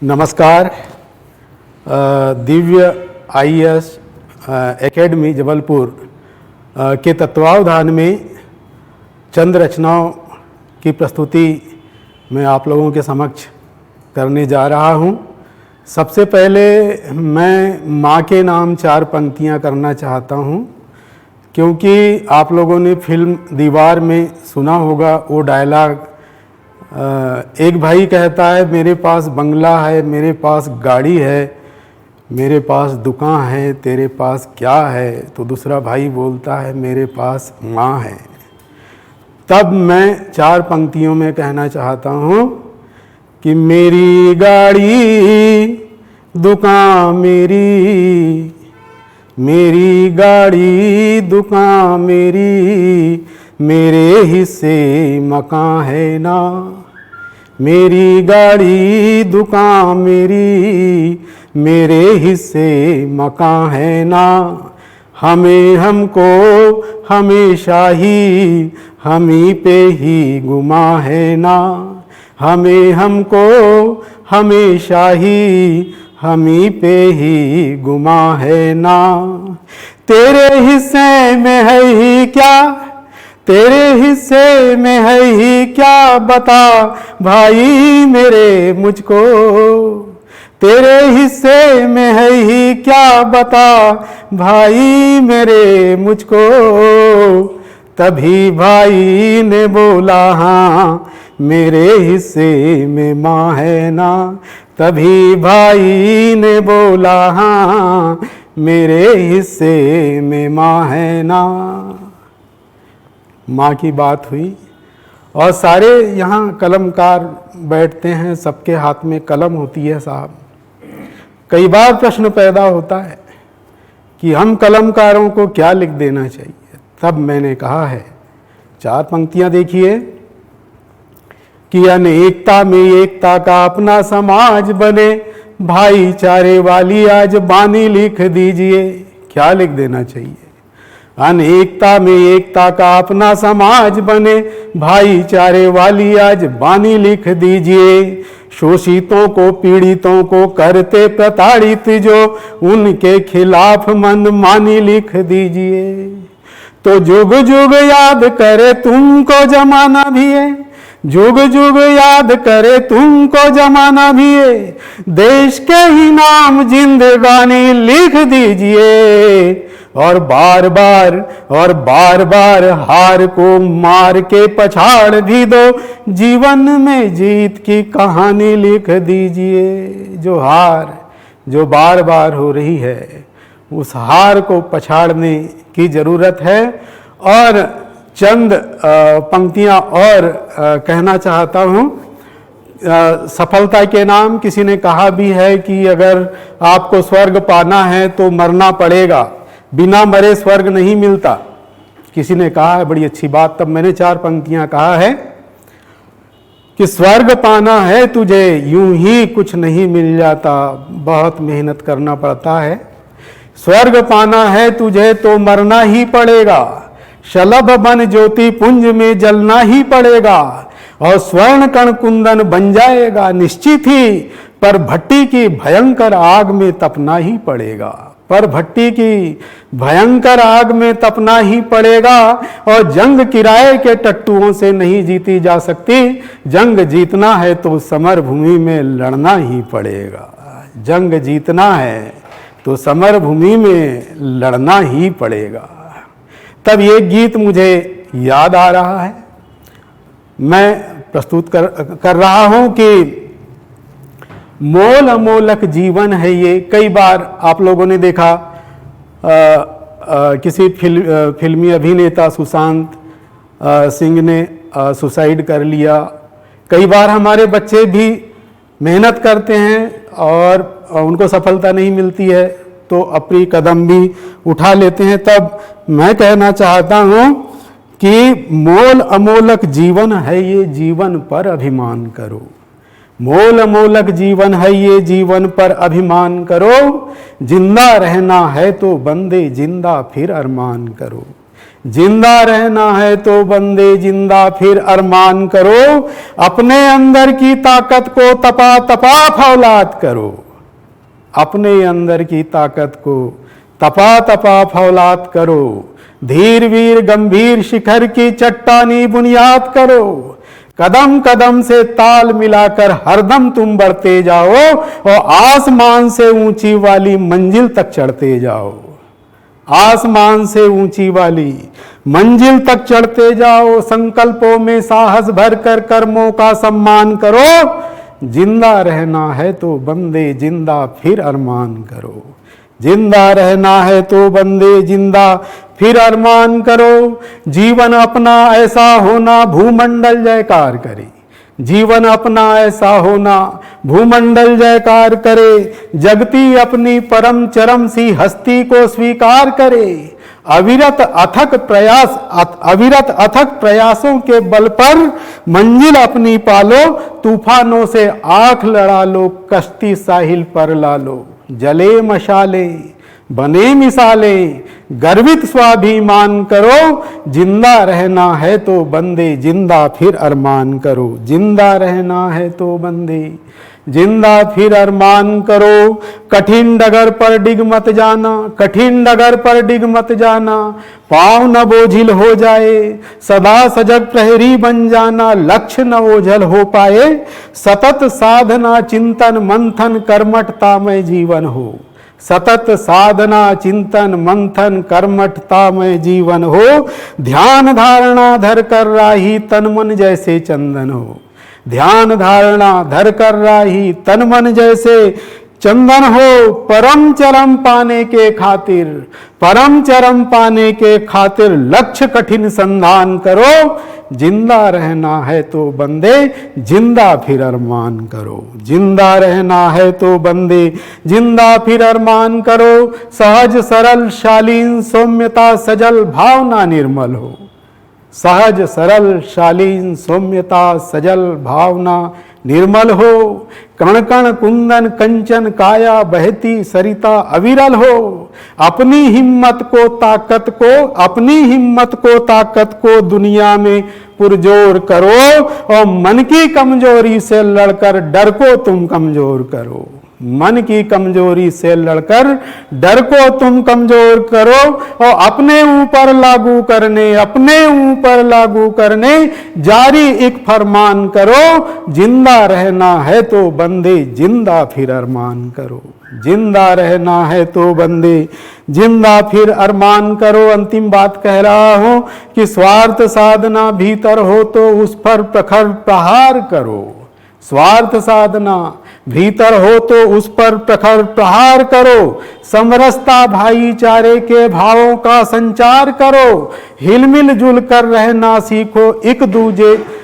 नमस्कार। Divya IAS academy Jabalpur के तत्वावधान में चंद रचनाओं की प्रस्तुति मैं आप लोगों के समक्ष करने जा रहा हूं। सबसे पहले मैं माँ के नाम 4 पंक्तियां करना चाहता हूं, क्योंकि आप लोगों ने फिल्म दीवार में सुना होगा वो डायलॉग। एक भाई कहता है मेरे पास बंगला है, मेरे पास गाड़ी है, मेरे पास दुकान है, तेरे पास क्या है? तो दूसरा भाई बोलता है मेरे पास माँ है। तब मैं 4 पंक्तियों में कहना चाहता हूँ कि मेरी गाड़ी दुकान मेरी, मेरी गाड़ी दुकान मेरी, मेरे हिस्से मकान है ना। मेरी गाड़ी दुकान मेरी, मेरे हिस्से मकान है ना। हमें हमको हमेशा ही हमी पे ही गुमा है ना। हमें हमको हमेशा ही हमी पे ही गुमा है ना। तेरे हिस्से में है ही क्या, तेरे हिस्से में है ही क्या, बता भाई मेरे मुझको। तेरे हिस्से में है ही क्या, बता भाई मेरे मुझको। तभी भाई ने बोला हाँ मेरे हिस्से में माँ है ना। तभी भाई ने बोला हाँ मेरे हिस्से में माँ है ना। माँ की बात हुई और सारे यहाँ कलमकार बैठते हैं, सबके हाथ में कलम होती है साहब। कई बार प्रश्न पैदा होता है कि हम कलमकारों को क्या लिख देना चाहिए। तब मैंने कहा है 4 पंक्तियाँ देखिए कि अनेकता में एकता का अपना समाज बने, भाईचारे वाली आज बानी लिख दीजिए। क्या लिख देना चाहिए? अनेकता में एकता का अपना समाज बने, भाईचारे वाली आज बानी लिख दीजिए। शोषितों को पीड़ितों को करते प्रताड़ित जो, उनके खिलाफ मनमानी लिख दीजिए। तो जुग जुग याद करे तुमको जमाना भी है, जुग जुग याद करे तुमको जमाना भी है। देश के ही नाम जिंदगानी लिख दीजिए। और बार बार हार को मार के पछाड़ भी दो, जीवन में जीत की कहानी लिख दीजिए। जो हार जो बार बार हो रही है, उस हार को पछाड़ने की ज़रूरत है। और चंद पंक्तियाँ और कहना चाहता हूँ। सफलता के नाम किसी ने कहा भी है कि अगर आपको स्वर्ग पाना है तो मरना पड़ेगा, बिना मरे स्वर्ग नहीं मिलता। किसी ने कहा है, बड़ी अच्छी बात। तब मैंने 4 पंक्तियां कहा है कि स्वर्ग पाना है तुझे यूं ही कुछ नहीं मिल जाता, बहुत मेहनत करना पड़ता है। स्वर्ग पाना है तुझे तो मरना ही पड़ेगा, शलभ बन ज्योति पुंज में जलना ही पड़ेगा। और स्वर्ण कण कुंदन बन जाएगा निश्चित ही, पर भट्टी की भयंकर आग में तपना ही पड़ेगा। पर भट्टी की भयंकर आग में तपना ही पड़ेगा। और जंग किराए के टट्टुओं से नहीं जीती जा सकती, जंग जीतना है तो समर भूमि में लड़ना ही पड़ेगा। जंग जीतना है तो समर भूमि में लड़ना ही पड़ेगा। तब ये गीत मुझे याद आ रहा है, मैं प्रस्तुत कर रहा हूं कि मोल अमोलक जीवन है ये। कई बार आप लोगों ने देखा किसी फिल्मी अभिनेता सुशांत सिंह ने सुसाइड कर लिया। कई बार हमारे बच्चे भी मेहनत करते हैं और उनको सफलता नहीं मिलती है तो अपनी कदम भी उठा लेते हैं। तब मैं कहना चाहता हूँ कि मोल अमोलक जीवन है ये, जीवन पर अभिमान करो। मोल अमोलक जीवन है ये, जीवन पर अभिमान करो। जिंदा रहना है तो बंदे जिंदा फिर अरमान करो। जिंदा रहना है तो बंदे जिंदा फिर अरमान करो, अपने अंदर की ताकत को तपा तपा फौलाद करो, अपने अंदर की ताकत को तपा तपा फौलाद करो, धीर वीर गंभीर शिखर की चट्टानी बुनियाद करो, कदम कदम से ताल मिलाकर हरदम तुम बढ़ते जाओ और आसमान से ऊंची वाली मंजिल तक चढ़ते जाओ, आसमान से ऊंची वाली मंजिल तक चढ़ते जाओ, संकल्पों में साहस भरकर कर्मों का सम्मान करो, जिंदा रहना है तो बंदे जिंदा फिर अरमान करो, जिंदा रहना है तो बंदे जिंदा फिर अरमान करो, जीवन अपना ऐसा होना भूमंडल जयकार करे, जीवन अपना ऐसा होना भूमंडल जयकार करे, जगती अपनी परम चरम सी हस्ती को स्वीकार करे, अविरत अथक प्रयासों के बल पर मंजिल अपनी पालो, तूफानों से आंख लड़ा लो, कश्ती साहिल पर ला लो, जले मशाले बने मिसाले, गर्वित स्वाभिमान करो, जिंदा रहना है तो बंदे जिंदा फिर अरमान करो, जिंदा रहना है तो बंदे जिंदा फिर अरमान करो, कठिन डगर पर डिग मत जाना, कठिन डगर पर डिग मत जाना, पाँव न बोझिल हो जाए, सदा सजग प्रहरी बन जाना, लक्ष्य न ओझल हो पाए, सतत साधना चिंतन मंथन कर्मठता में जीवन हो, सतत साधना चिंतन मंथन कर्मठता में जीवन हो, ध्यान धारणा धर कर राही तन मन जैसे चंदन हो, ध्यान धारणा धर कर राही तन मन जैसे चंदन हो, परम चरम पाने के खातिर, परम चरम पाने के खातिर लक्ष्य कठिन संधान करो, जिंदा रहना है तो बंदे जिंदा फिर अरमान करो, जिंदा रहना है तो बंदे जिंदा फिर अरमान करो, सहज सरल शालीन सौम्यता सजल भावना निर्मल हो, सहज सरल शालीन सौम्यता सजल भावना निर्मल हो, कण कण कुंदन कंचन काया बहती सरिता अविरल हो, अपनी हिम्मत को ताकत को, अपनी हिम्मत को ताकत को दुनिया में पुरजोर करो और मन की कमजोरी से लड़कर डर को तुम कमजोर करो, मन की कमजोरी से लड़कर डर को तुम कमजोर करो और अपने ऊपर लागू करने, अपने ऊपर लागू करने जारी एक फरमान करो, जिंदा रहना है तो बंदे जिंदा फिर अरमान करो, जिंदा रहना है तो बंदे जिंदा फिर अरमान करो। अंतिम बात कह रहा हूं कि स्वार्थ साधना भीतर हो तो उस पर प्रखर प्रहार करो, स्वार्थ साधना भीतर हो तो उस पर प्रखर प्रहार करो, समरसता भाईचारे के भावों का संचार करो, हिलमिल जुल कर रहना सीखो,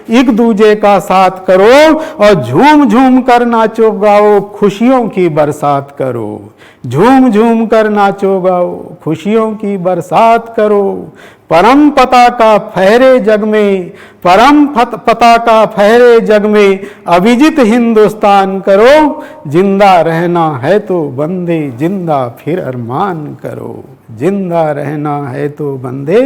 एक दूजे का साथ करो और झूम झूम कर नाचो गाओ, खुशियों की बरसात करो, झूम झूम कर नाचो गाओ, खुशियों की बरसात करो, परम पताका फहरे जग में, परम पताका फहरे जग में, अविजित हिंदुस्तान करो, जिंदा रहना है तो बंदे जिंदा फिर अरमान करो, जिंदा रहना है तो बंदे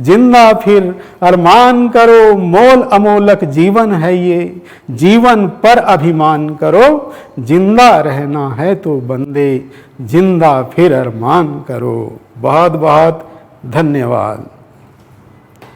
जिंदा फिर अरमान करो, मोल अमोलक जीवन है ये, जीवन पर अभिमान करो, जिंदा रहना है तो बंदे जिंदा फिर अरमान करो। बहुत बहुत धन्यवाद।